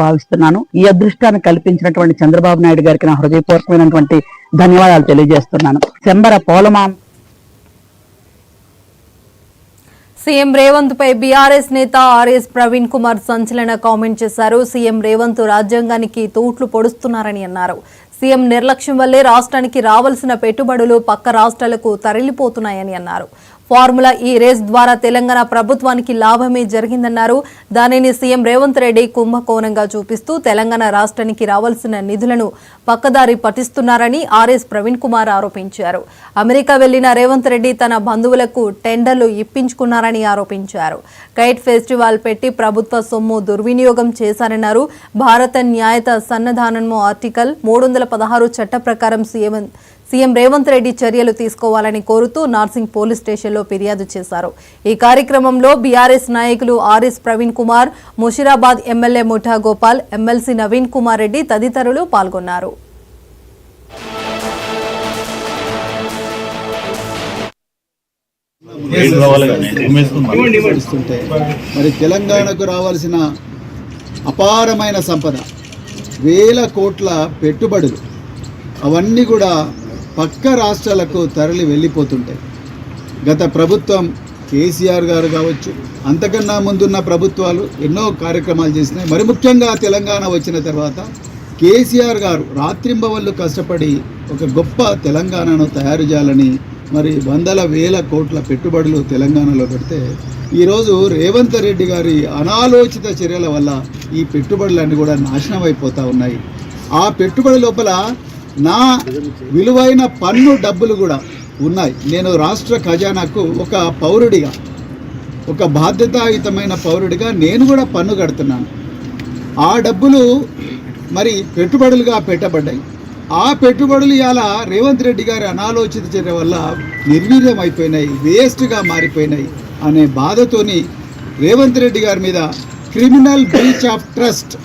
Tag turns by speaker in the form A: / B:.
A: భావిస్తున్నాను. ఈ అదృష్టాన్ని కల్పించినటువంటి చంద్రబాబు నాయుడు గారికి నా హృదయపూర్వకమైనటువంటి ధన్యవాదాలు తెలియజేస్తున్నాను. శంబర పోలమా
B: సీఎం రేవంత్ పై బీఆర్ఎస్ నేత ఆర్ఎస్ ప్రవీణ్ కుమార్ సంచలన కామెంట్ చేశారు. సీఎం రేవంత్ రాజ్యాంగానికి తూట్లు పొడుస్తున్నారని అన్నారు. సీఎం నిర్లక్ష్యం వల్లే రాష్ట్రానికి రావాల్సిన పెట్టుబడులు పక్క రాష్ట్రాలకు తరలిపోతున్నాయని అన్నారు. ఫార్ములా ఈ రేస్ ద్వారా తెలంగాణ ప్రభుత్వానికి లాభమే జరిగిందన్నారు. దానిని సీఎం రేవంత్ రెడ్డి కుంభకోణంగా చూపిస్తూ తెలంగాణ రాష్ట్రానికి రావాల్సిన నిధులను పక్కదారి పట్టిస్తున్నారని ఆర్ఎస్ ప్రవీణ్ కుమార్ ఆరోపించారు. అమెరికా వెళ్లిన రేవంత్ రెడ్డి తన బంధువులకు టెండర్లు ఇప్పించుకున్నారని ఆరోపించారు. కైట్ ఫెస్టివల్ పెట్టి ప్రభుత్వ సొమ్ము దుర్వినియోగం చేశారన్నారు. భారత న్యాయ సన్నధానము ఆర్టికల్ 316 చట్ట ప్రకారం సీఎం రేవంత్ రెడ్డి చర్యలు తీసుకోవాలని కోరుతూ నార్సింగ్ పోలీస్ స్టేషన్లో ఫిర్యాదు చేశారు. ఈ కార్యక్రమంలో బీఆర్ఎస్ నాయకులు ఆర్ఎస్ ప్రవీణ్ కుమార్, ముషిరాబాద్ ఎమ్మెల్యే ముఠా గోపాల్, ఎమ్మెల్సీ నవీన్ కుమార్ రెడ్డి తదితరులు పాల్గొన్నారు.
C: మరి తెలంగాణకు రావాల్సిన అపారమైన సంపద, వేల కోట్ల పెట్టుబడులు అవన్నీ కూడా పక్క రాష్ట్రాలకు తరలి వెళ్ళిపోతుంటాయి. గత ప్రభుత్వం కేసీఆర్ గారు కావచ్చు, అంతకన్నా ముందున్న ప్రభుత్వాలు ఎన్నో కార్యక్రమాలు చేసినాయి. మరి ముఖ్యంగా తెలంగాణ వచ్చిన తర్వాత కేసీఆర్ గారు రాత్రింబవళ్ళు కష్టపడి ఒక గొప్ప తెలంగాణను తయారు చేయాలని మరి వందల వేల కోట్ల పెట్టుబడులు తెలంగాణలో పెడితే ఈరోజు రేవంత్ రెడ్డి గారి అనాలోచిత చర్యల వల్ల ఈ పెట్టుబడులన్నీ కూడా నాశనం అయిపోతూ ఉన్నాయి. ఆ పెట్టుబడి లోపల నా విలువైన పన్ను డబ్బులు కూడా ఉన్నాయి. నేను రాష్ట్ర ఖజానాకు ఒక పౌరుడిగా, ఒక బాధ్యతాయుతమైన పౌరుడిగా నేను కూడా పన్ను కడుతున్నాను. ఆ డబ్బులు మరి పెట్టుబడులుగా పెట్టబడ్డాయి. ఆ పెట్టుబడులు ఇలా రేవంత్ రెడ్డి గారి అనాలోచిత చర్య వల్ల నిర్వీర్యం అయిపోయినాయి, వేస్ట్గా మారిపోయినాయి అనే బాధతోని రేవంత్ రెడ్డి గారి మీద క్రిమినల్ బ్రీచ్ ఆఫ్ ట్రస్ట్